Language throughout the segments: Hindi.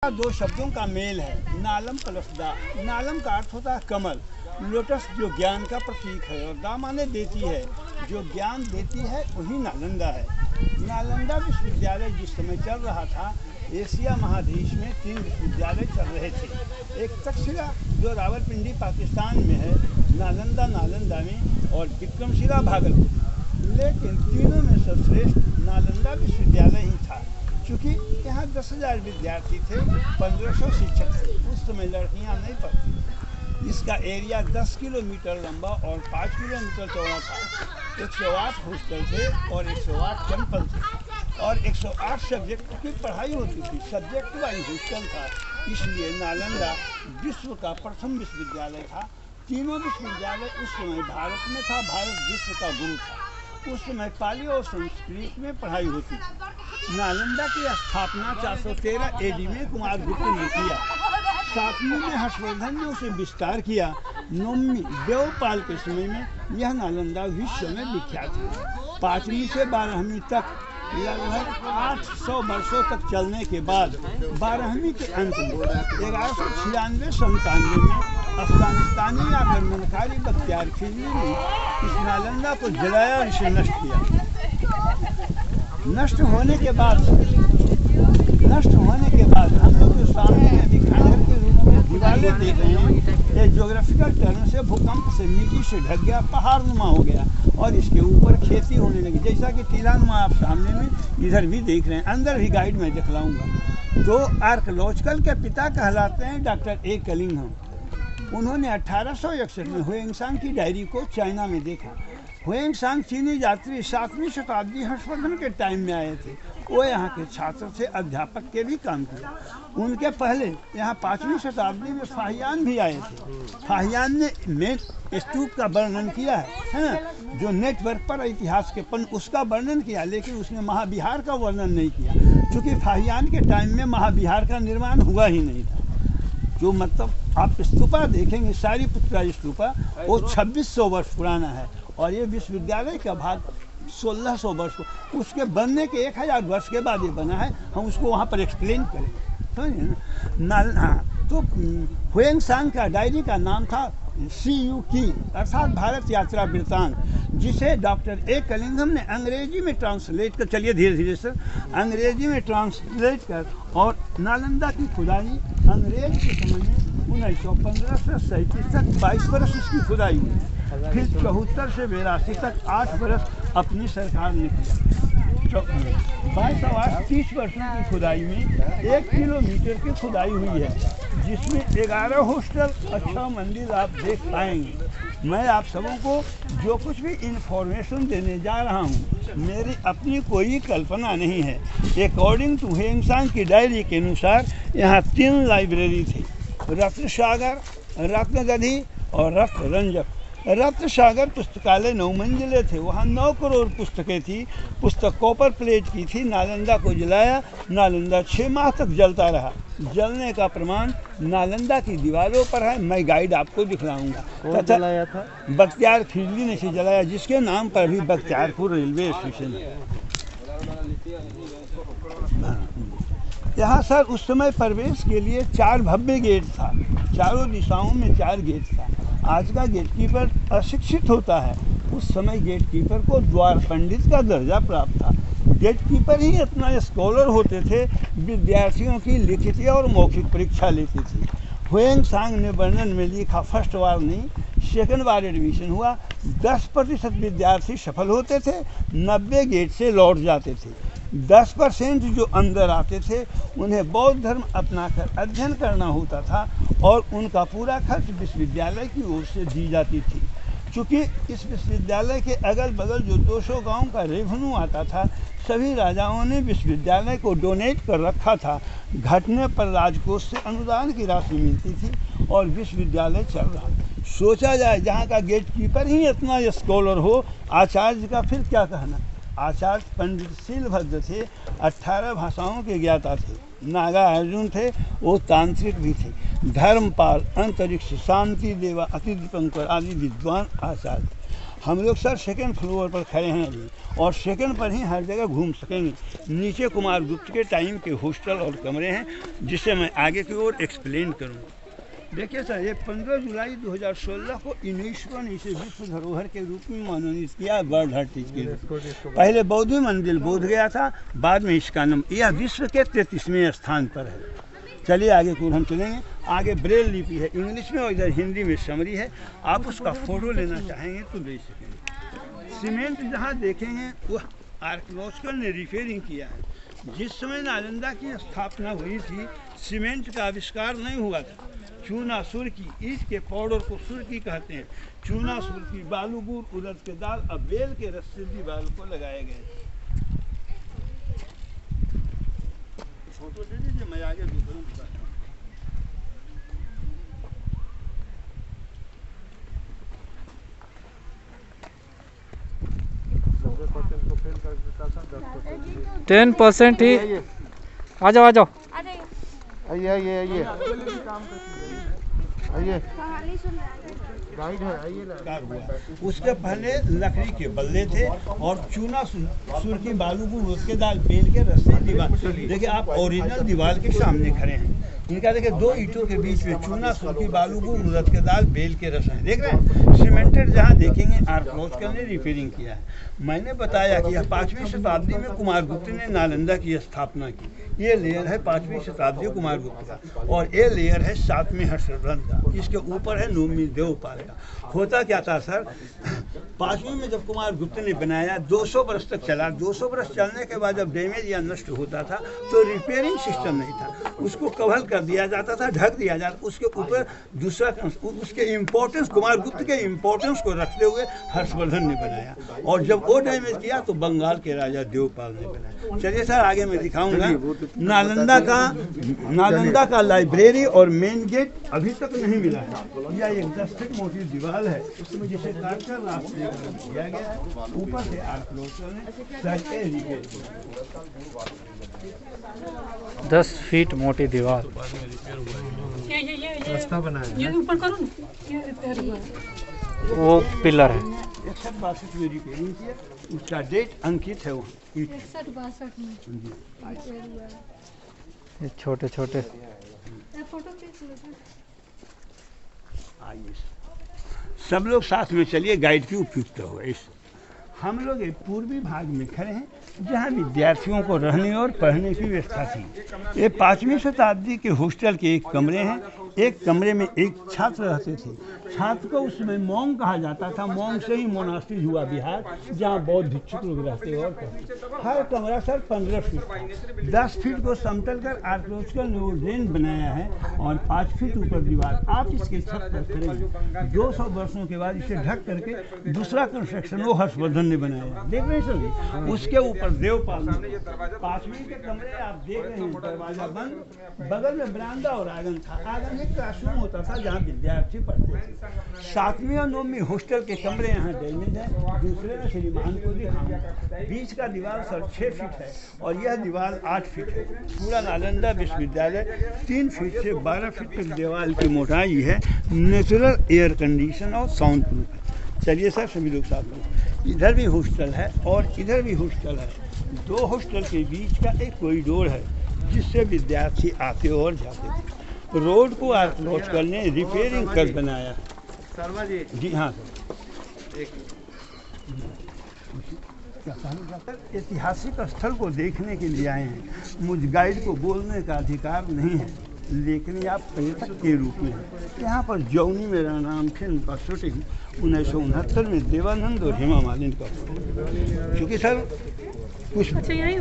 दो शब्दों का मेल है, नालम प्लस दा। नालम का अर्थ होता है कमल, लोटस जो ज्ञान का प्रतीक है, और दा माने देती है, जो ज्ञान देती है वही नालंदा है। नालंदा विश्वविद्यालय जिस समय चल रहा था, एशिया महादेश में 3 विश्वविद्यालय चल रहे थे। एक तक्षशिला जो रावलपिंडी पाकिस्तान में है, नालंदा में, और विक्रमशिला भागलपुर। लेकिन तीनों में सर्वश्रेष्ठ नालंदा विश्वविद्यालय ही था, क्योंकि यहाँ 10,000 विद्यार्थी थे, 1500 शिक्षक थे। उस समय लड़कियाँ नहीं पढ़ती। इसका एरिया 10 किलोमीटर लंबा और 5 किलोमीटर चौड़ा था। 108 हॉस्टल थे और 108 टेम्पल थे, और 108 सब्जेक्ट की पढ़ाई होती थी। सब्जेक्ट वाइज हॉस्टल था, इसलिए नालंदा विश्व का प्रथम विश्वविद्यालय था। तीनों विश्वविद्यालय उस समय भारत में था। भारत विश्व का गुरु था। उस समय पाली और संस्कृत में पढ़ाई होती थी। नालंदा की स्थापना 413 एडी में कुमार गुप्त ने किया। 7वीं में हर्षवर्धन ने उसे विस्तार किया। 9वीं देवपाल के समय में यह नालंदा विश्व में विख्यात है। 5वीं से 12वीं तक लगभग 800 वर्षों तक चलने के बाद 12वीं के अंत में 1196-97 में अफगानिस्तानी आक्रमणकारी बख्तियार खिलजी ने इस नालंदा को जलाया और इसे नष्ट किया। नष्ट होने के बाद हम लोग जो सामने अभी खंडहर के रूप में दीवारें देख रहे हैं, ये ज्योग्राफिकल टर्म से भूकंप से मिट्टी से ढक गया, पहाड़नुमा हो गया, और इसके ऊपर खेती होने लगी, जैसा कि टीलानुमा आप सामने में इधर भी देख रहे हैं। अंदर भी गाइड में दिखलाऊंगा। तो आर्कियोलॉजिकल के पिता कहलाते हैं डॉक्टर ए कलिंघम। उन्होंने 1861 में हुएंगसांग की डायरी को चाइना में देखा। हुएंगसांग चीनी यात्री 7वीं शताब्दी हर्षवर्धन के टाइम में आए थे। वो यहाँ के छात्र थे, अध्यापक के भी काम किया। उनके पहले यहाँ 5वीं शताब्दी में फाहियान भी आए थे। फाहियान ने मेन स्तूप का वर्णन किया है, जो नेटवर्क पर इतिहास के पन उसका वर्णन किया, लेकिन उसने महाविहार का वर्णन नहीं किया, क्योंकि फाहियान के टाइम में महाविहार का निर्माण हुआ ही नहीं था। जो मतलब आप स्तूपा देखेंगे, सारीपुत्रा स्तूपा, वो 2600 वर्ष पुराना है, और ये विश्वविद्यालय का भाग 1600 वर्ष को, उसके बनने के 1000 वर्ष के बाद ये बना है। हम उसको वहाँ पर एक्सप्लेन करेंगे, समझे ना। हाँ, तो हुएंगसांग का डायरी का नाम था CUK, अर्थात भारत यात्रा वृत्तांत, जिसे डॉक्टर ए कलिंघम ने अंग्रेजी में ट्रांसलेट कर, चलिए धीरे धीरे सर, अंग्रेजी में ट्रांसलेट कर, और नालंदा की खुदाई अंग्रेज के समय में 1915 से 37 तक 22 वर्ष इसकी खुदाई हुई। फिर 74 से 82 तक 8 वर्ष अपनी सरकार ने किया। 22 30 वर्षों की खुदाई में 1 किलोमीटर की खुदाई हुई है, जिसमें 11 हॉस्टल, अच्छा मंदिर आप देख पाएंगे। मैं आप सबों को जो कुछ भी इंफॉर्मेशन देने जा रहा हूँ, मेरी अपनी कोई कल्पना नहीं है। अकॉर्डिंग टू हुएंगसांग की डायरी के अनुसार यहाँ 3 लाइब्रेरी थी, रत्न सागर, रत्नदधि और रत्न रंजक। रत्न सागर पुस्तकालय 9 मंजिले थे, वहाँ 9 करोड़ पुस्तकें थी। पुस्तक कॉपर प्लेट की थी। नालंदा को जलाया। नालंदा 6 माह तक जलता रहा। जलने का प्रमाण नालंदा की दीवारों पर है। मैं गाइड आपको दिखलाऊंगा। कौन जलाया था? बख्तियार खिलजी ने से जलाया, जिसके नाम पर भी बख्तियारपुर रेलवे स्टेशन है। यहाँ सर उस समय प्रवेश के लिए 4 भव्य गेट था, चारों दिशाओं में 4 गेट था। आज का गेटकीपर अशिक्षित होता है, उस समय गेटकीपर को द्वार पंडित का दर्जा प्राप्त था। गेटकीपर ही इतना स्कॉलर होते थे, विद्यार्थियों की लिखित और मौखिक परीक्षा लेते थे। हुएंगसांग ने वर्णन में लिखा, फर्स्ट बार नहीं, सेकंड बार एडमिशन हुआ। 10% विद्यार्थी सफल होते थे, 90 गेट से लौट जाते थे। 10% जो अंदर आते थे, उन्हें बौद्ध धर्म अपनाकर अध्ययन करना होता था, और उनका पूरा खर्च विश्वविद्यालय की ओर से दी जाती थी। चूँकि इस विश्वविद्यालय के अगल बगल जो 200 गांव का रेवेन्यू आता था, सभी राजाओं ने विश्वविद्यालय को डोनेट कर रखा था। घटने पर राजकोष से अनुदान की राशि मिलती थी, और विश्वविद्यालय चल रहा। सोचा जाए, जहाँ का गेट कीपर ही इतना स्कॉलर हो, आचार्य का फिर क्या कहना। आचार्य पंडित शीलभद्र थे, 18 भाषाओं के ज्ञाता थे। नागा अर्जुन थे, वो तांत्रिक भी थे। धर्मपाल, अंतरिक्ष, शांति देवा, अति दीपंकर आदि विद्वान आचार्य। हम लोग सर सेकंड फ्लोर पर खड़े हैं अभी, और सेकंड पर ही हर जगह घूम सकेंगे। नीचे कुमार गुप्त के टाइम के हॉस्टल और कमरे हैं, जिसे मैं आगे की ओर एक्सप्लेन करूँगा। देखिए सर, ये 15 जुलाई 2016 को यूनेस्को ने इसे विश्व धरोहर के रूप में मनोनीत किया, वर्ल्ड हेरिटेज के रूप। पहले बौद्ध मंदिर बोध गया था, बाद में इसका नाम, यह विश्व के 33वें स्थान पर है। चलिए आगे को हम चलेंगे। आगे ब्रेल लिपि है इंग्लिश में, और इधर हिंदी में समरी है। आप उसका फोटो लेना चाहेंगे तो ले सकेंगे। सीमेंट जहाँ देखेंगे वह आर्कियोलॉजिकल ने रिपेयरिंग किया है। जिस समय नालंदा की स्थापना हुई थी, सीमेंट का आविष्कार नहीं हुआ था। चूना सुर्खी, ईंट के पाउडर को सुर्खी कहते हैं। चूना सुर्खी, बालू गुड़, उड़द के दाल और बेल के रस से दीवार को लगाए गए। फोटो दे दीजिए, मैं आगे दूसरों को बताता हूँ। $10% 10% ही। आ जाओ आइए आइए आइए आइए, गाइड है, आइए ना। उसके पहले लकड़ी के बल्ले थे और चूना सुर्खी, बालू गुड़, उड़द के दाल, बेल के रस से दीवार। देखिए आप ओरिजिनल दीवार के सामने खड़े हैं। इनका देखिए दो ईंटों के बीच में चूना सुर्खी, बालू गुड़, उड़द के दाल, बेल के रस हैं। देख रहे हैं सीमेंटेड, जहाँ देखेंगे आर्कियोलॉजिकल ने रिपेयरिंग किया है। मैंने बताया कि यह 5वीं शताब्दी में कुमार गुप्त ने नालंदा की स्थापना की। ये लेयर है 5वीं शताब्दी कुमार गुप्त का, और ये लेयर है 7वें हर्षवर्धन का। इसके ऊपर है 9वीं देवपाल का। होता क्या था सर, 5वीं में जब कुमार गुप्त ने बनाया 200 वर्ष तक चला। 200 वर्ष चलने के बाद जब डैमेज या नष्ट होता था तो रिपेयरिंग सिस्टम नहीं था, उसको कवर कर दिया जाता था, ढक दिया जाता। उसके ऊपर दूसरा उसके इम्पोर्टेंस, कुमार गुप्त के इम्पोर्टेंस को रखते हुए हर्षवर्धन ने बनाया, और जब वो डैमेज किया तो बंगाल के राजा देवपाल ने बनाया। चलिए सर आगे मैं दिखाऊंगा। नालंदा का लाइब्रेरी और मेन गेट अभी तक नहीं मिला है। यह एक 10 फीट मोटी दीवार है, जिसे काटकर रास्ते किया गया है। ऊपर से आर्कियोलॉजिस्ट ने 10 फीट मोटी दीवार, रास्ता बनाया है। ये ऊपर करो ना, ये रिपेयर हुआ है। वो पिलर है। 61-62 में रिपेयरिंग किया, उसका डेट अंकित है। वो 61-62 में रिपेयर हुआ है। ये छोटे छोटे फोटो खींच लो। आइए सब लोग साथ में चलिए, गाइड की उपयुक्त हो। इस हम लोग एक पूर्वी भाग में खड़े हैं, जहाँ विद्यार्थियों को रहने और पढ़ने की व्यवस्था थी। ये 5वीं शताब्दी के हॉस्टल के एक कमरे हैं। एक कमरे में एक छात्र रहते थे। छात्र को उसमें मोंग कहा जाता था। मोंग से ही मोनास्ट्री हुआ बिहार, जहाँ बौद्ध भिक्षुक लोग रहते और करते। हर कमरा सर 15 फीट, 10 फीट को समतल कर आर्कियोलॉजिकल ने वो रेंज बनाया है, और 5 फीट ऊपर दीवार। आप इसके छत पर खड़े हैं। 200 वर्षों के बाद इसे ढक करके दूसरा कंस्ट्रक्शन वो हर्षवर्धन ने बनाया। देख रहे हैं सर, उसके ऊपर देवपाल। 5वीं के कमरे आप देख रहे हैं, दरवाजा बंद, बगल में बरामदा और आंगन था। आंगन एक क्लासरूम होता था जहाँ विद्यार्थी पढ़ते थे। 7वीं और 9वीं हॉस्टल के कमरे यहाँ डैमेज है। दूसरे में श्रीमान को दिखाऊंगा। बीच का दीवार सर 6 फीट है, और यह दीवार 8 फीट है। पूरा नालंदा विश्वविद्यालय 3 फीट से 12 फीट तक दीवार की मोटाई है। नेचुरल एयर कंडीशन और साउंड प्रूफ है। चलिए सर सभी लोग साथ में। इधर भी हॉस्टल है और इधर भी हॉस्टल है। 2 हॉस्टल के बीच का एक कॉरिडोर है, जिससे विद्यार्थी आते और जाते थे। रोड को आर्कियोलॉजिकल ने रिपेयरिंग कर बनाया। शर्मा जी, जी हाँ सर। ऐतिहासिक स्थल को देखने के लिए आए हैं। मुझ गाइड को बोलने का अधिकार नहीं है, लेकिन आप पर्यटक के रूप में हैं। यहाँ पर जौनी मेरा नाम फिल्म का शूटिंग 1969 में देवानंद और हेमा मालिनी का, क्योंकि सर कुछ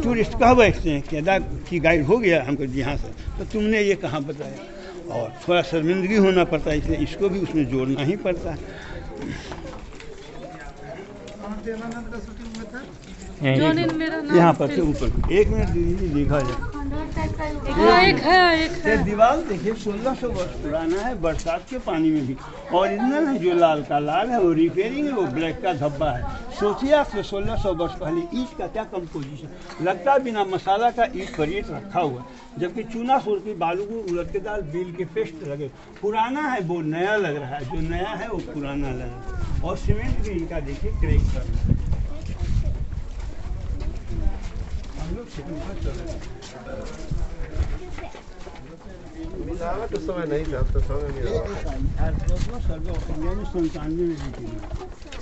टूरिस्ट कहाँ बैठते हैं केदार की गाइड हो गया हमको जी हाँ सर, तो तुमने ये कहाँ बताया, और थोड़ा शर्मिंदगी होना पड़ता है, इसलिए इसको भी उसमें जोड़ना ही पड़ता है। यहाँ पर से ऊपर 1 मिनट दीजिए, देखा जाए। एक है ये दीवार देखिए 1600 वर्ष पुराना है, बरसात के पानी में भी। और इंजन है जो लाल का लाल है, वो रिपेयरिंग है, वो ब्लैक का धब्बा है। सोचिए आप 1600 वर्ष पहले ईंट का क्या कंपोजिशन, लगता है बिना मसाला का ईंट पर ईंट रखा हुआ, जबकि चूना सूर की बालू को उलट के दाल बिल के पेस्ट लगे। पुराना है वो नया लग रहा है, जो नया है वो पुराना लग रहा है। और सीमेंट भी इनका देखिए क्रैक कर रहा है। हम लोग सेकंड पर चल रहे हैं। मिलावट उस समय नहीं था, तो समय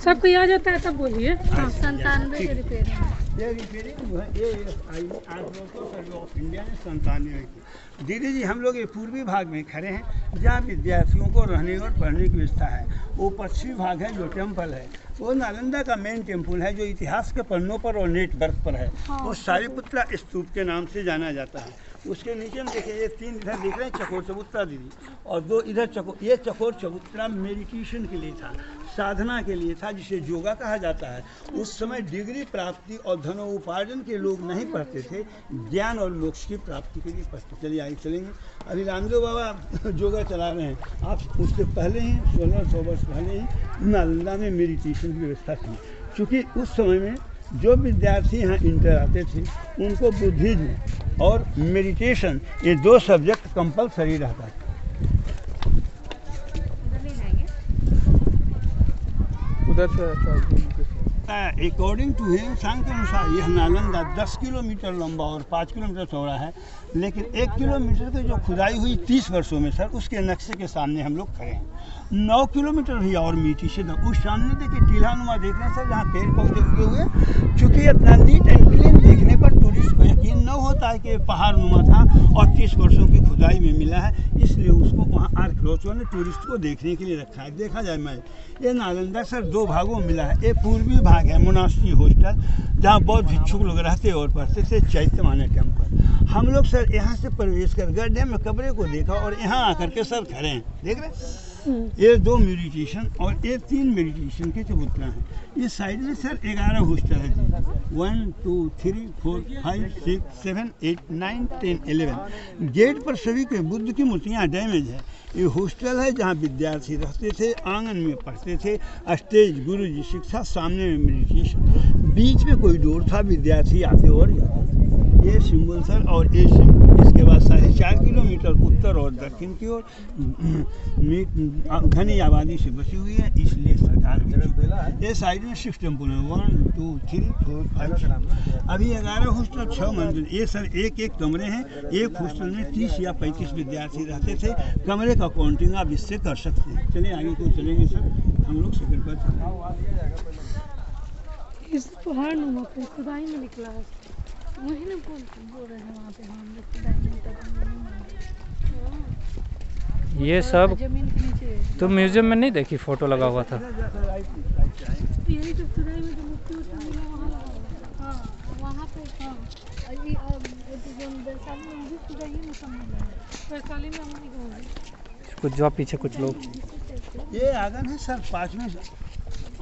सबको याद आता है तब बोलिए। 97 के रिपेयरिंग। ये रिपेयरिंग है, ये सर्वे ऑफ इंडिया ने 97 की। दीदी जी हम लोग ये पूर्वी भाग में खड़े हैं जहाँ विद्यार्थियों को रहने और पढ़ने की व्यवस्था है। वो पश्चिमी भाग है जो टेम्पल है, वो नालंदा का मेन टेम्पल है जो इतिहास के पन्नों पर और नेट बर्थ पर है। वो सारिपुत्रा स्तूप के नाम से जाना जाता है। उसके नीचे में देखिए ये 3 इधर दिख रहे हैं चकोर चबूतरा दीदी, और 2 इधर चकोर। ये चकोर चबूतरा मेडिटेशन के लिए था, साधना के लिए था, जिसे योगा कहा जाता है। उस समय डिग्री प्राप्ति और धनोपार्जन के लोग नहीं पढ़ते थे, ज्ञान और मोक्ष की प्राप्ति के लिए पढ़ते। चलिए आगे चलेंगे। अभी रामदेव बाबा योगा चला रहे हैं। आप उससे पहले ही 1600 वर्ष पहले ही नालंदा में मेडिटेशन की व्यवस्था थी। चूँकि उस समय में जो विद्यार्थी यहाँ इंटर आते थे उनको बुद्धिज्म और मेडिटेशन ये 2 सब्जेक्ट कंपलसरी रहता था। उधर से अकॉर्डिंग टू हिंदुस्तान के अनुसार यह नालंदा 10 किलोमीटर लंबा और 5 किलोमीटर चौड़ा है, लेकिन 1 किलोमीटर की जो खुदाई हुई 30 वर्षों में सर, उसके नक्शे के सामने हम लोग खड़े हैं। 9 किलोमीटर भी और मीठी से उस सामने देखिए टीलानुमा देख रहे हैं सर, जहाँ पेड़ पौधे उगे हुए। चूँकि इतना नीट एंड क्लीन देखने पर टूरिस्ट को यकीन न होता है कि पहाड़ नुमा था और 30 वर्षों की खुदाई में मिला है, इसलिए उसको वहाँ आर्कियोलॉजिस्टों ने टूरिस्ट को देखने के लिए रखा है। देखा जाए मैं ये नालंदा सर 2 भागों में मिला है। एक पूर्वी भाग है मोनास्ट्री हॉस्टल, जहाँ बौद्ध भिक्षुक लोग रहते और पढ़ते थे, चैत्य माने टेम्पल। हम लोग सर यहाँ से प्रवेश कर गड्ढे में कमरे को देखा और यहाँ आकर के सर खड़े हैं, देख रहे हैं। ये 2 मेडिटेशन और ये 3 मेडिटेशन के चबूतरा हैं। ये साइड में सर 11 हॉस्टल है जी, 1 2 3 4 5 6 7 8 9 10 11। गेट पर सभी के बुद्ध की मूर्तियाँ डैमेज है। ये हॉस्टल है जहाँ विद्यार्थी रहते थे, आंगन में पढ़ते थे, स्टेज गुरु जी शिक्षा, सामने में मेडिटेशन, बीच में कोई डोर था, विद्यार्थी आते और जाते। ये सिंबल सर और ये सिंबल। इसके बाद 4.5 किलोमीटर उत्तर और दक्षिण की ओर घनी आबादी से बची हुई है, इसलिए सरकार भी ये साइड में 6 टेम्पल है, 1 2 3 4 5 6। अभी 11 हॉस्टल 6 मंजिल। ये सर एक कमरे हैं। एक हॉस्टल में 30 या 35 विद्यार्थी रहते थे। कमरे का काउंटिंग आप इससे कर सकते हैं। चलिए आगे को चलेंगे सर, हम लोग सेकंड पर चलेंगे। इस पहाड़ नुमा पे खुदाई में निकला है, वही ना बोल रहे हैं वहाँ पे हम लोग खुदाई में ये सब जमीन के नीचे। तुम म्यूजियम में नहीं देखी, फोटो लगा हुआ था। यही तो खुदाई में जो मूर्ति मिला वहाँ लगा हुआ। हाँ वहाँ पे। हाँ अभी वैशाली में भी खुदाई में सम्मिल है। वैशाली में हम नहीं गए। कुछ जो पीछे कुछ लोग। ये आंगन है सर 5वीं,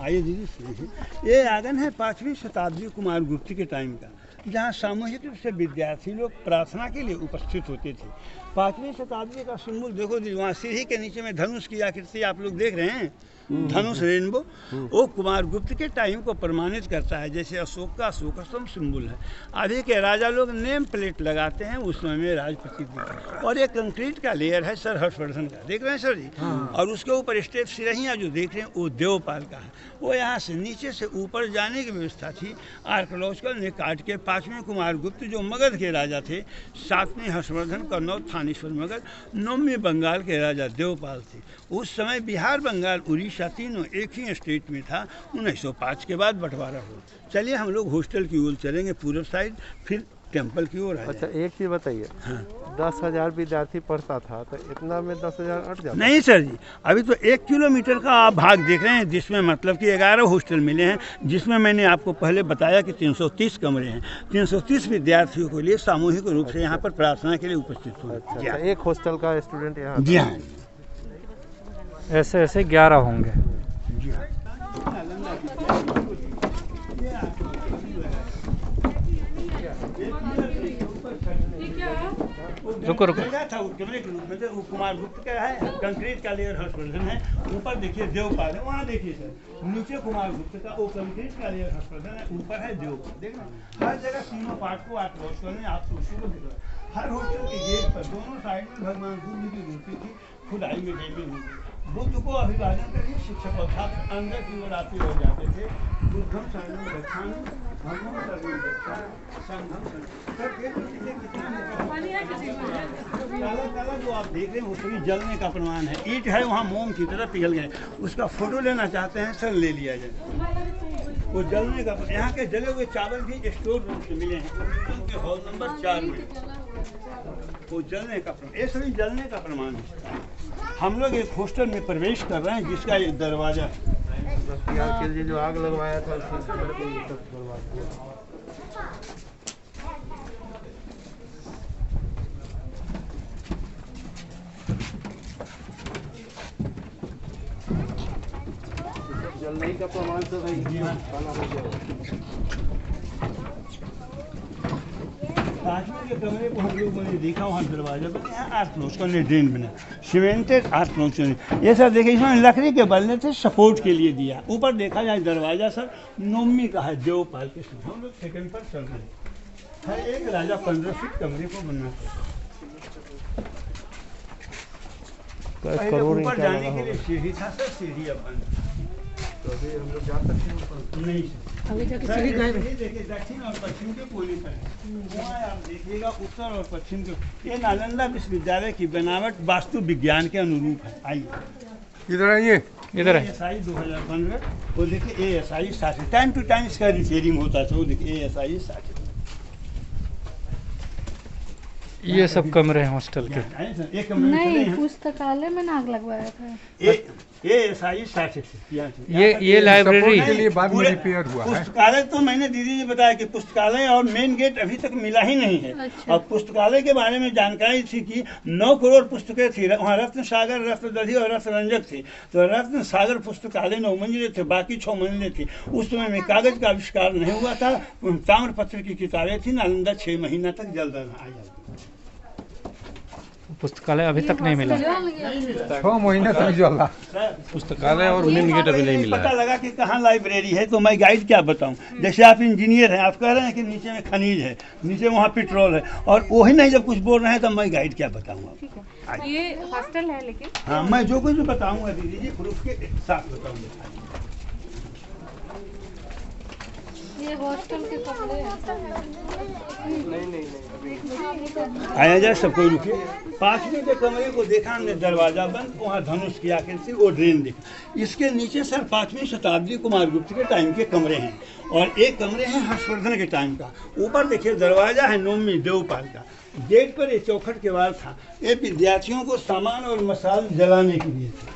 आइए दीदी सुनिए। ये आंगन है 5वीं शताब्दी कुमार गुप्त के टाइम का, जहाँ सामूहिक रूप से विद्यार्थी लोग प्रार्थना के लिए उपस्थित होते थे। 5वीं शताब्दी का सिंबल देखो जी, वहाँ सीढ़ी के नीचे में धनुष की आकृति आप लोग देख रहे हैं, धनुष रेनबो, वो कुमार गुप्त के टाइम को प्रमाणित करता है। जैसे अशोक का अशोक स्तंभ सिंबल है। अभी के राजा लोग नेम प्लेट लगाते हैं, उस समय में राज प्रतीक। और ये कंक्रीट का लेयर है सर हर्षवर्धन का, देख रहे हैं सर जी। और उसके ऊपर स्टेप सिरहियाँ जो देख रहे हैं वो देवपाल का है। वो यहाँ से नीचे से ऊपर जाने की व्यवस्था थी। आर्कियोलॉजिकल ने काट के 5वें कुमार गुप्त जो मगध के राजा थे, 7वें हर्षवर्धन, कन्नौज, थानेश्वर मगध, 9वें बंगाल के राजा देवपाल थे। उस समय बिहार, बंगाल, उड़ीसा तीनों एक ही स्टेट में था। 1905 के बाद बंटवारा हुआ। चलिए हम लोग हॉस्टल की ओर चलेंगे पूर्व साइड, फिर टेम्पल की ओर। अच्छा एक चीज़ बताइए, 10,000 विद्यार्थी पढ़ता था तो इतना में 10,000 अट जाता? नहीं सर जी, अभी तो 1 किलोमीटर का आप भाग देख रहे हैं, जिसमें मतलब कि 11 हॉस्टल मिले हैं, जिसमें मैंने आपको पहले बताया कि 330 कमरे हैं। 330 विद्यार्थियों के लिए सामूहिक रूप से यहाँ पर प्रार्थना के लिए उपस्थित हुए। अच्छा, एक हॉस्टल का स्टूडेंट यहाँ? जी हाँ, ऐसे ऐसे 11 होंगे। जी हाँ। ये क्या है? रुको रुको। जगह था वो कमरे के रूप में, तो वो कुमार गुप्त का है, कंक्रीट का लेयर हर्षवर्धन है, ऊपर देखिए देवपाल है, वहाँ देखिए सर नीचे कुमार गुप्त का वो कंक्रीट का लेयर हर्षवर्धन है, ऊपर है देवपाल। देखना हर जगह तीनों पार्ट को आप रोज करने आप उसी को देखो। हर होटल के गेट पर दोनों साइड में भगवान बुद्ध की मूर्ति थी, खुदाई में डेली हुई। बुद्ध को अभिवादन करिए, शिक्षक और छात्र अंदर की ओर आते हो जाते थे। बुद्धम शरणम गच्छामि, धम्मम शरणम गच्छामि, संघम शरणम। सर ये तो देखिए कितना काला काला जो आप देख रहे हैं वो सभी जलने का प्रमाण है। ईंट है वहाँ मोम की तरह पिघल गए, उसका फोटो लेना चाहते हैं सर ले लिया जाए। वो जलने का, यहाँ के जले हुए चावल भी स्टोर रूम से मिले हैं उनके हॉल नंबर 4 में। वो जलने का प्रमाण, ये सभी जलने का प्रमाण है। हम लोग एक हॉस्टल में प्रवेश कर रहे हैं जिसका एक दरवाजा बख्तियार खिलजी जो आग लगवाया था उसके घर को ये सब बर्बाद किया। जलने का प्रमाण तो भाई खाना हो गया। पांचवें के कमरे को हम लोगों ने देखा, वहाँ दरवाजा बने हैं, 8 फ्लोर का ड्रेन बना, सीमेंटेड 8 फ्लोर से। ये सर देखिए इसमें लकड़ी के बल्ले थे, सपोर्ट के लिए दिया। ऊपर देखा जाए दरवाजा सर नवमी का है, देवपाल के समय। हम लोग सेकंड पर चल रहे हैं। हर एक राजा 15 फीट कमरे को बनाता है। ऊपर जाने के लिए सीढ़ी था सर, सीढ़ी अब बंद। तो अभी हम लोग जा सकते हैं ऊपर? नहीं सर, अभी जाके सर सीढ़ी ये गए देखिए दक्षिण और पश्चिम के कोने पर है। वहाँ आप देखिएगा उत्तर और पश्चिम के। ये नालंदा विश्वविद्यालय की बनावट वास्तु विज्ञान के अनुरूप है। आइए इधर आइए। इधर है। ASI 2015, वो देखिए ASI 60, टाइम टू टाइम इसका रिपेयरिंग होता था। वो देखिए ASI 60। ये सब कमरे हैं हॉस्टल के। एक कमरे में चले नहीं, हैं। पुस्तकालय में नाग लगवाया था। ASI 60 ये लाइब्रेरी के लिए बाद में पूरे रिपेयर हुआ है। पुस्तकालय तो मैंने दीदी जी बताया कि पुस्तकालय और मेन गेट अभी तक मिला ही नहीं है। अच्छा। और पुस्तकालय के बारे में जानकारी थी कि 9 करोड़ पुस्तकें थी वहाँ। रत्न सागर, रत्नदधि और रत्नरंजक थी। तो रत्न सागर पुस्तकालय 9 मंजिले थे, बाकी 6 मंजिले थी। उस समय में कागज का आविष्कार नहीं हुआ था। ताम्र पत्र की किताबें थी। नालंदा 6 महीना तक जलता रहा। पुस्तकालय अभी तक नहीं मिला। 6 महीने तक जला पुस्तकालय और मेन गेट अभी नहीं मिला। पता लगा कि कहाँ लाइब्रेरी है, तो मैं गाइड क्या बताऊं। जैसे आप इंजीनियर हैं, आप कह रहे हैं कि नीचे में खनिज है, नीचे वहाँ पेट्रोल है, और वही नहीं जब कुछ बोल रहे हैं तो मैं गाइड क्या बताऊंगा। ये हॉस्टल है लेकिन हाँ, मैं जो कुछ भी बताऊंगा दीदी जी प्रूफ के साथ बताऊंगा। ये हॉस्टल के कमरे आया जाए सब कोई रुके। 5वें के कमरे को देखा हमने, दरवाजा बंद, वहाँ धनुष की आकृति, वो ड्रेन देखा। इसके नीचे सर 5वीं शताब्दी कुमार गुप्त के टाइम के कमरे हैं, और एक कमरे हैं हर्षवर्धन के टाइम का। ऊपर देखिए दरवाजा है नवमी देवपाल का। गेट पर एक चौखट के बाद था, ये विद्यार्थियों को सामान और मसाल जलाने के लिए था।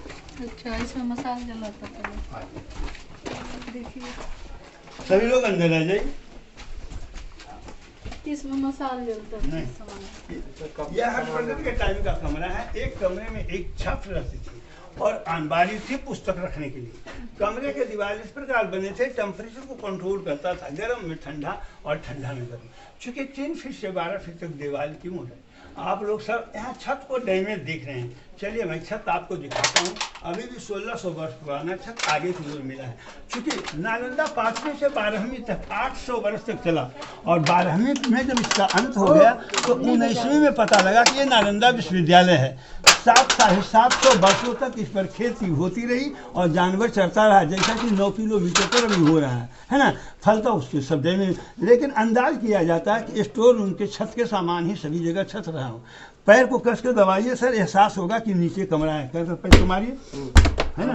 अच्छा, इसमें मसाला जलाता था। देखिए सभी लोग अंदर आ जाइए। इसमें मसाला जलता था। नहीं, यह हर्षवर्धन के टाइम का कमरा है। एक कमरे में एक छत रहती थी और अलमारी थी पुस्तक रखने के लिए। कमरे के दीवार इस प्रकार बने थे, टेम्परेचर को कंट्रोल करता था, गर्म में ठंडा और ठंडा में गर्म। चूंकि 3 फीट से 12 फीट तक दीवार क्यों है। आप लोग सब यहाँ छत को डैमेज देख रहे हैं। चलिए मैं छत आपको दिखाता हूँ। अभी भी 1600 वर्ष पुराना छत आगे की ओर मिला है। चूँकि नालंदा 5वीं से 12वीं तक 800 वर्ष तक चला, और 12वीं में जब इसका अंत हो गया तो 19वीं में पता लगा कि ये नालंदा विश्वविद्यालय है। 700 वर्षों तक इस पर खेती होती रही और जानवर चरता रहा, जैसा कि 9 किलोमीटर पर अभी हो रहा है ना। फल तो उसके सब में, लेकिन अंदाज किया जाता है कि स्टोर रूम के छत के सामान ही सभी जगह छत रहा हो। पैर को कस के दबाइए सर, एहसास होगा कि नीचे कमरा है। कर पैर मारिए, है ना,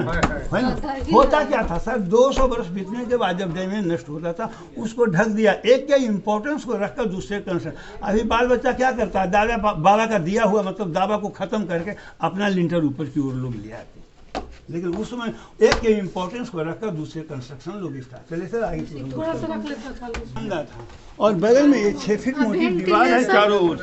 है ना। होता क्या था सर, 200 वर्ष बीतने के बाद जब डैमेज नष्ट होता था उसको ढक दिया। एक के इम्पोर्टेंस को रखकर दूसरे कंसर्न। अभी बाल बच्चा क्या करता है, दादा बाबा का दिया हुआ मतलब दावा को खत्म करके अपना लिंटर ऊपर की ओर लोग ले आते। लेकिन उस समय एक के इम्पोर्टेंस को रखकर दूसरे कंस्ट्रक्शन लोग स्टार्ट। चले सर आगे थोड़ा सा रख लेता था। और बगल में ये 6 फीट मोटी दीवार है चारों ओर।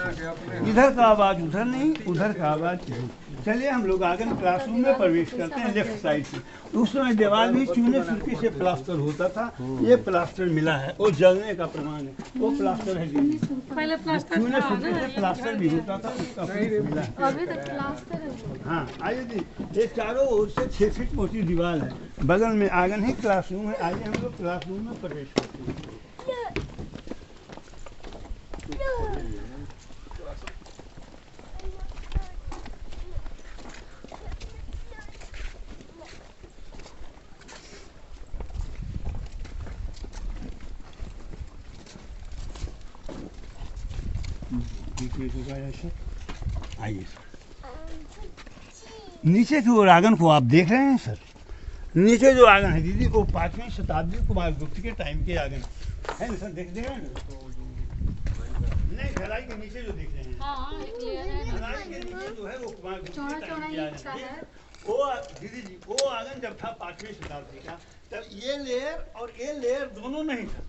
इधर का आवाज उधर नहीं, उधर का आवाज इधर। चलिए हम लोग आगे क्लासरूम में प्रवेश करते हैं लेफ्ट साइड से। उस समय दीवार भी चूने सुर्खी से प्लास्टर होता था, ये प्लास्टर मिला है, वो जलने का प्रमाण है, वो प्लास्टर है दीदी। पहले प्लास्टर चूने था सुर्खी से प्लास्टर भी होता था, उसका प्रूफ मिला है। अभी तक प्लास्टर है। हाँ आइए जी, ये चारों ओर से 6 फीट मोटी दीवार है, बगल में आंगन ही क्लासरूम है। आइए हम लोग क्लासरूम में प्रवेश करते हैं। आइए सर, नीचे की ओर आंगन को आप देख रहे हैं सर। नीचे जो आंगन है दीदी, वो 5वीं शताब्दी कुमार गुप्त के टाइम के आंगन है ना सर, देख रहे हैं ना? नहीं, ढलाई के नीचे जो देख रहे हैं, हाँ एक लेयर है। ढलाई के नीचे जो है वो कुमार गुप्त चौड़ा के टाइम चौड़ा के ही आंगन अच्छा है। है। वो दीदी जी, वो आंगन जब था 5वीं शताब्दी का, तब ये लेयर और ये लेयर दोनों नहीं था।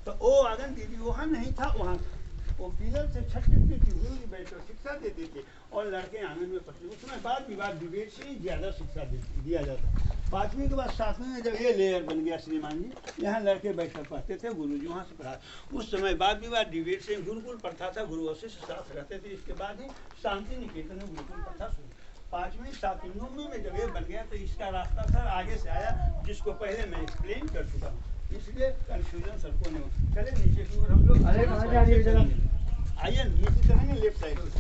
तो वो आंगन दीदी वहाँ नहीं था, वहाँ था। वो पिलर से छत टिकती थी, गुरु जी बैठकर शिक्षा देते थे और लड़के आंगन में पढ़ते। उसमें बाद विवाद डिबेट से ही ज़्यादा शिक्षा दिया जाता। 5वीं के बाद 7वीं में जब ये लेयर बन गया श्रीमान जी, यहाँ लड़के बैठकर पढ़ते थे, गुरु जी वहाँ से पढ़ा। उस समय बाद विवाद डिबेट से गुरुकुल प्रथा था, गुरु वशिष्ठ साथ रहते थे। इसके बाद ही शांति निकेतन में गुरुकुल प्रथा शुरू। 5वीं 7वीं 9वीं में जब ये बन गया तो इसका रास्ता सर आगे से आया, जिसको पहले मैं एक्सप्लेन कर चुका हूँ, इसलिए कंफ्यूजन सबको नहीं हो। चले नीचे की ओर हम लोग आइए, नीचे चलेंगे लेफ्ट साइड से।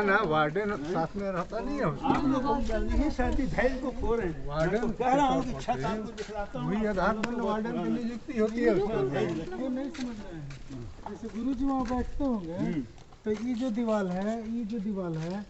ना वार्डन साथ में रहता नहीं है। आप लोग बहुत जल्दी ही सर्दी धैर्य को खो रहे हैं। मैं तो कह रहा हूँ कि छत आपको दिखलाता हूँ। वही आधार पर वार्डन की नियुक्ति होती है उसमें। वो नहीं समझ रहे हैं। जैसे गुरु जी वहाँ बैठते होंगे तो ये जो दीवार है, ये जो दीवार है,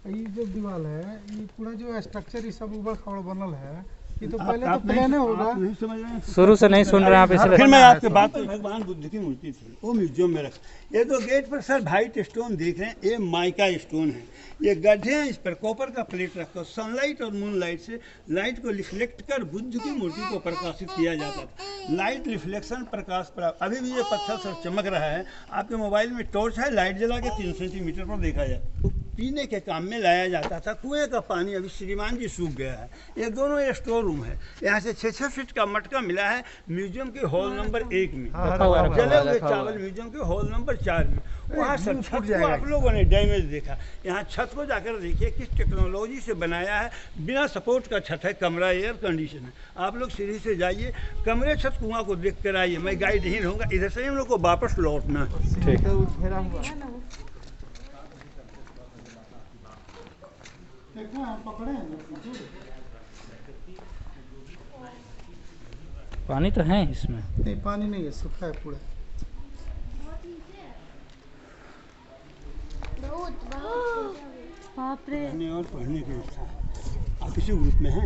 ये जो दीवार है, ये पूरा जो स्ट्रक्चर ये सब ऊबड़ खाबड़ बनल है, ये तो पहले तो प्लान होगा। नहीं समझ रहे हैं। शुरू से नहीं सुन रहे हैं आप इसलिए। फिर मैं आपके बात पर, भगवान बुद्ध की मूर्ति थी, वो म्यूजियम में रखा। ये तो गेट पर सर व्हाइट स्टोन देख रहे हैं, ये माइका स्टोन है। ये गड्ढे हैं, इस पर कॉपर का प्लेट रखकर सनलाइट और मूनलाइट से लाइट को रिफ्लेक्ट कर बुद्ध की मूर्ति को प्रकाशित किया जाता था। लाइट रिफ्लेक्शन प्रकाश पर अभी भी ये पत्थर सर चमक रहा है। आपके मोबाइल में टॉर्च है, लाइट जला के 3 सेंटीमीटर पर देखा जाए। तो पीने के काम में लाया जाता था। कुएं का पानी अभी श्रीमान जी सूख गया है। ये दोनों ये स्टोर रूम है। यहाँ से 6-6 फीट का मटका मिला है म्यूजियम के हॉल नंबर 1 में, जले हुए चावल म्यूजियम के हॉल नंबर 4 में। वहाँ सब छत को आप लोगों ने डैमेज देखा। यहाँ छत को जाकर देखिए किस टेक्नोलॉजी से बनाया है। बिना सपोर्ट का छत है, कमरा एयर कंडीशन है। आप लोग सीढ़ी से जाइए, कमरे छत कुआं को देख कर आइए। मैं गाइड नहीं रहूँगा, इधर से हम लोग को वापस लौटना है। ठीक। देखो हम पकड़े हैं। पानी तो है इसमें। नहीं पानी नहीं है, सूखा है पूरा। बाप रे। पढ़ने और पढ़ने की इच्छा है। आप किसी ग्रुप में हैं?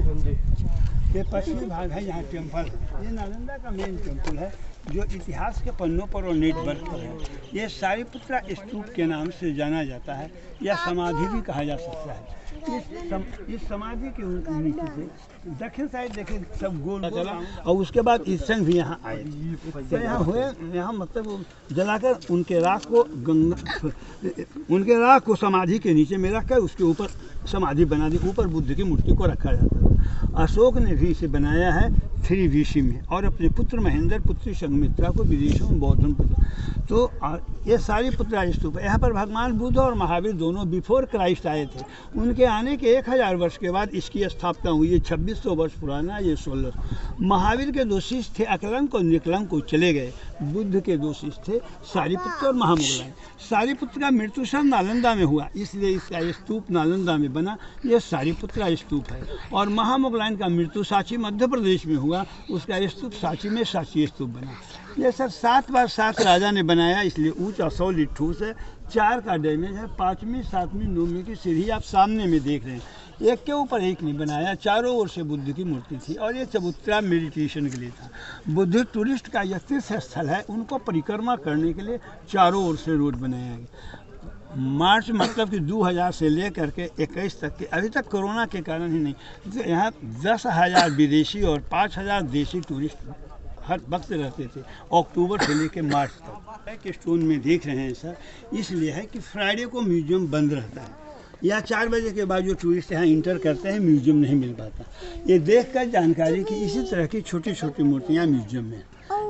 ये पश्चिमी भाग है, यहाँ टेम्पल है। ये नालंदा का मेन टेम्पल है, जो इतिहास के पन्नों पर और नेट वर्क पर है। ये सारिपुत्रा स्तूप के नाम से जाना जाता है, या समाधि भी कहा जा सकता है। इस समाधि के नीचे से दक्षिण साइड देखिए सब गोल चला, और उसके बाद ईश्वर भी यहाँ आए। तो यहाँ हुए, यहाँ मतलब जलाकर उनके राख को उनके राख को समाधि के नीचे में रखकर उसके ऊपर समाधि बना दी। ऊपर बुद्ध की मूर्ति को रखा जाता था। अशोक ने भी इसे बनाया है 3 BC में, और अपने पुत्र महेंद्र, पुत्री संघमित्रा को विदेशों में बौद्ध पुत्र। तो ये सारी पुत्रा स्तूप है। यहाँ पर भगवान बुद्ध और महावीर दोनों बिफोर क्राइस्ट आए थे। उनके आने के 1000 वर्ष के बाद इसकी स्थापना हुई। ये 2600 वर्ष पुराना, ये 1600। महावीर के 2 शिष्य थे, अकलंक और निकलंक, को चले गए। बुद्ध के 2 शिष्य थे, सारिपुत्र और महामुगलायन। सारिपुत्र का मृत्यु सब नालंदा में हुआ, इसलिए इसका स्तूप नालंदा में बना। ये सारिपुत्रा स्तूप है। और महामुगलायन का मृत्यु सांची मध्य प्रदेश में हुआ, उसका स्तूप सांची में सांची स्तूप बना। ये सर 7 बार 7 राजा ने बनाया, इसलिए ऊंचा 100 लीट ठोस है। 4 का डैमेज है। 5वीं 7वीं 9वीं की सीढ़ी आप सामने में देख रहे हैं। एक के ऊपर एक नहीं बनाया, चारों ओर से बुद्ध की मूर्ति थी। और ये चबूतरा मेडिटेशन के लिए था। बुद्धिस्ट टूरिस्ट का यह तीर्थ स्थल है, उनको परिक्रमा करने के लिए चारों ओर से रोड बनाया गया। मार्च मतलब कि 2000 से लेकर के 21 तक के, अभी तक कोरोना के कारण ही नहीं, तो यहाँ 10,000 विदेशी और 5,000 देशी टूरिस्ट हर वक्त रहते थे, अक्टूबर से लेकर मार्च तक। के स्टोन में देख रहे हैं सर, इसलिए है कि फ्राइडे को म्यूजियम बंद रहता है, या 4 बजे के बाद जो टूरिस्ट यहाँ इंटर करते हैं म्यूजियम नहीं मिल पाता। ये देखकर जानकारी कि इसी तरह की छोटी छोटी मूर्तियाँ म्यूजियम में हैं।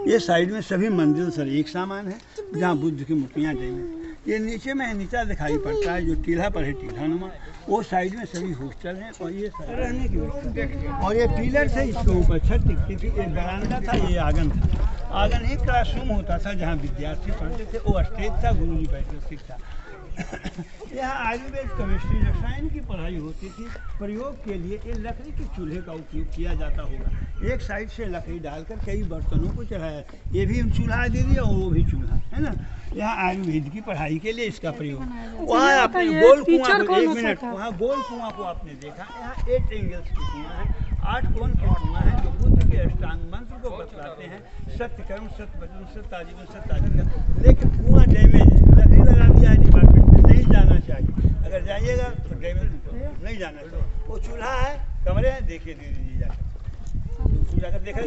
ये साइड में सभी मंदिर सर एक सामान है, जहाँ बुद्ध की मूर्तियाँ डली हैं। ये नीचे में नीचा दिखाई पड़ता है जो टीला पर है, टीला नुमा, वो साइड में सभी हॉस्टल हैं और ये रहने की व्यवस्था। और ये पिलर से इसके ऊपर छत टिकती थी, एक बरामदा था, ये आंगन था। आंगन एक क्लासरूम होता था जहाँ विद्यार्थी पढ़ते थे, वो स्टेज था, गुरुजी बैठते था। यहाँ आयुर्वेद, केमिस्ट्री, रसायन की पढ़ाई होती थी। प्रयोग के लिए ये लकड़ी के चूल्हे का उपयोग किया जाता होगा। एक साइड से लकड़ी डालकर कई बर्तनों को चढ़ाया, ये भी चूल्हा दे दिया और वो भी चूल्हा, है ना। यहाँ आयुर्वेद की पढ़ाई के लिए इसका प्रयोग। वहाँ आपने गोल कुआं को, 1 मिनट, वहाँ गोल कुआं को आपने देखा। यहाँ 8 एंगल्स की कुआं है, 8 कोण के कुआं है, जो बुद्ध के अष्टांग मंत्र को बतलाते हैं, सत्य कर्म, सत्य वचन, सत्य आजीवन, सत्य आजीवन। लेकिन कुआं डैमेज है, लकड़ी लगा दिया है, डिपार्टमेंट में नहीं जाना चाहिए। अगर जाइएगा तो डैमेज नहीं जाना चाहिए। वो चूल्हा है, कमरे हैं, देखिए दे दीजिए जाकर, जाकर देखा।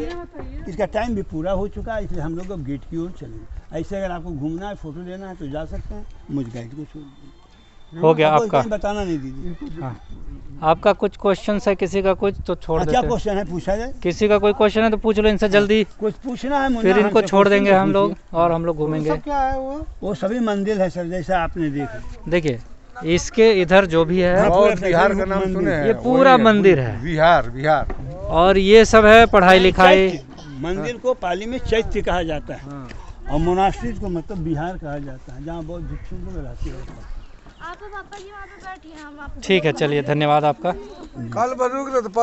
इसका टाइम भी पूरा हो चुका है, इसलिए हम लोग अब गेट की ओर चलेंगे। ऐसे अगर आपको घूमना है, फोटो लेना है तो जा सकते हैं, मुझ गाइड को छोड़ दीजिए। हो गया आपका, बताना नहीं दीजिए। हाँ। आपका कुछ क्वेश्चन है, किसी का कुछ तो छोड़ देते क्या हैं। क्वेश्चन है, पूछा जाए? किसी का कोई क्वेश्चन है तो पूछ लो इनसे जल्दी, कुछ पूछना है फिर इनको छोड़ देंगे हम लोग और हम लोग घूमेंगे। क्या है वो सभी मंदिर है सर, जैसा आपने देखा। देखिए इसके इधर जो भी है और बिहार का नाम सुने हैं? ये पूरा मंदिर है, बिहार। और ये सब है पढ़ाई लिखाई। मंदिर को पाली में चैत्य कहा जाता है, और मोनास्ट्रीज को मतलब बिहार कहा जाता है, जहाँ बहुत भिक्षु लोग रहते हैं। आप पापा जी वहाँ पे बैठिए, हम आपको ठीक है, चलिए धन्यवाद आपका। कल बरूक